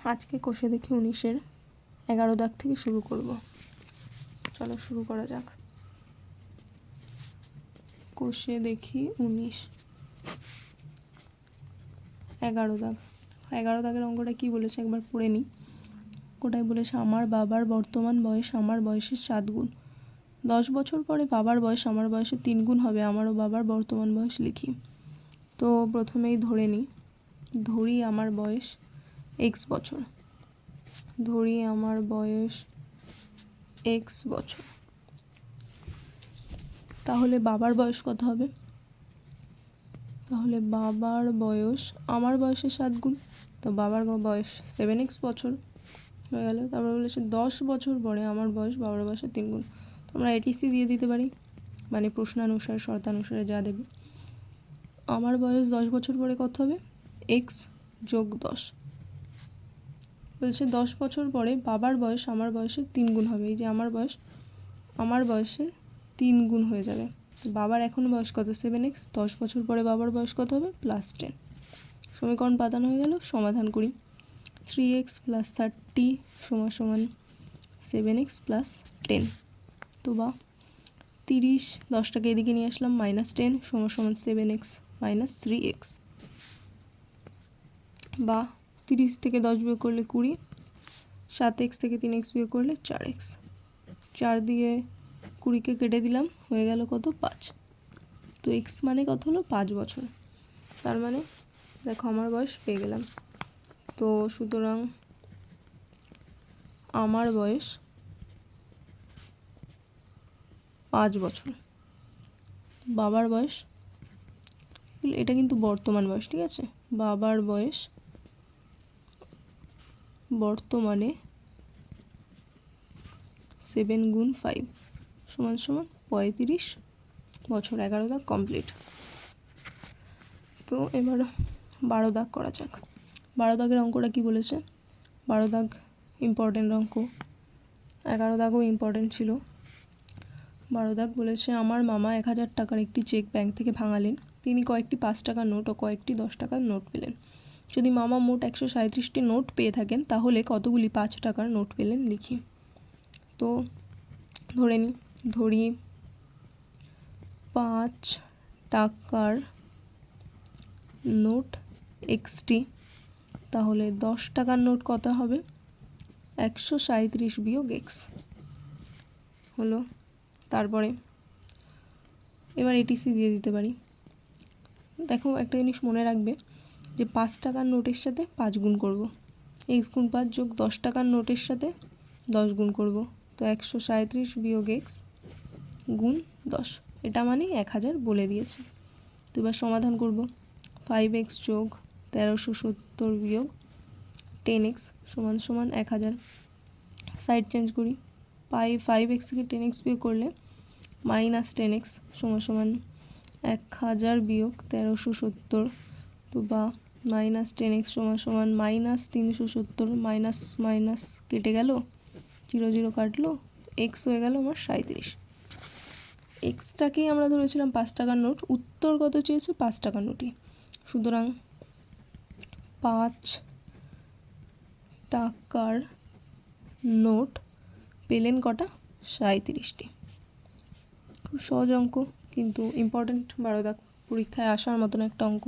আজকে কষে দেখি 19-এর 11 দাগ থেকে শুরু করব। চলো শুরু করা যাক। কষে দেখি 19 11 দাগ। 11 দাগের অঙ্কটা কি বলেছে একবার পড়ে নিই। ওটাই বলেছে আমার বাবার বর্তমান বয়স আমার বয়সের 7 গুণ। 10 বছর পরে বাবার বয়স আমার বয়সের 3 গুণ হবে। আমারও বাবার বর্তমান বয়স লিখি। তো প্রথমেই ধরি আমার বয়স x বছর। ধরি আমার বয়স x বছর। তাহলে বাবার বয়স কত হবে? তাহলে বাবার বয়স আমার বয়সের 7 গুণ, তো বাবার বয়স 7x বছর হয়ে গেল। তারপর বলেছে 10 বছর পরে আমার বয়স বাবার বয়সের 3 গুণ। তো আমরা এটিসি দিয়ে দিতে পারি, মানে প্রশ্নানুসারে শর্তানুসারে যা দেবে। আমার বয়স 10 বছর পরে কত হবে? x যোগ 10। বলছে 10 বছর পরে বাবার বয়স আমার বয়সের 3 গুণ হবে। এই যে আমার বয়সের 3 গুণ হয়ে যাবে। তো বাবার এখন বয়স কত? 7x। 10 বছর পরে বাবার বয়স কত হবে? +10। সমীকরণ পাতানো হয়ে গেল। সমাধান করি। 3x + 30 = 7x + 10। তো বা 30, 10টাকে এদিকে নিয়ে আসলাম, -10 = 7x - 3x। বা 30 থেকে 10 বিয়োগ করলে 20, 7x থেকে 3x বিয়োগ করলে 4x। 4 দিয়ে 20কে কেটে দিলাম, হয়ে গেল কত? 5। তো x মানে কত হলো? 5 বছর। তার মানে দেখো আমার বয়স পেয়ে গেলাম। তো সুতরাং আমার বয়স 5 বছর। বাবার বয়স, এটা কিন্তু বর্তমান বয়স, ঠিক আছে? বাবার বয়স বর্তমানে 7 গুণ 5 = 35 বছর। 11 দাগ কমপ্লিট। তো এবার 12 দাগ করা যাক। 12 দাগের অঙ্কটা কি বলেছে? 12 দাগ ইম্পর্টেন্ট অঙ্ক। 11 দাগও ইম্পর্টেন্ট ছিল। 12 দাগ বলেছে আমার মামা 1000 টাকার একটি চেক ব্যাংক থেকে ভাঙালেন। তিনি কয়েকটি 5 টাকার নোট ও কয়েকটি 10 টাকার নোট পেলেন। যদি মামা মোট 137টি নোট পেয়ে থাকেন তাহলে কতগুলি 5 টাকার নোট পেলেন লিখি। তো ধরি 5 টাকার নোট xটি, তাহলে 10 টাকার নোট কত হবে? 137 বিয়োগ x হলো। তারপরে এবার এটিসি দিয়ে দিতে পারি। দেখো একটা জিনিস মনে রাখবে যে 5 টাকার নোটের সাথে 5 গুণ করব, x গুণ 5 যোগ 10 টাকার নোটের সাথে 10 গুণ করব। তো 137 বিয়োগ x গুণ 10, এটা মানে 1000 বলে দিয়েছে। তো এবার সমাধান করব। 5x যোগ 1370 বিয়োগ 10x = 1000। সাইড চেঞ্জ করি। 5x থেকে 10x বিয়োগ করলে -10x = 1000 বিয়োগ 1370। তো বা -10x = -370, মাইনাস মাইনাস কেটে গেল, 0 0 কাটলো, x হয়ে গেল আমার 37। এক্সটাকেই আমরা ধরেছিলাম 5 টাকার নোট, উত্তর কত চেয়েছে? 5 টাকার নোটই। সুতরাং 5 টাকার নোট পেলেন কটা? 37টি। খুব সহজ অঙ্ক, কিন্তু ইম্পর্টেন্ট। 12 দাগ পরীক্ষায় আসার মতন একটা অঙ্ক।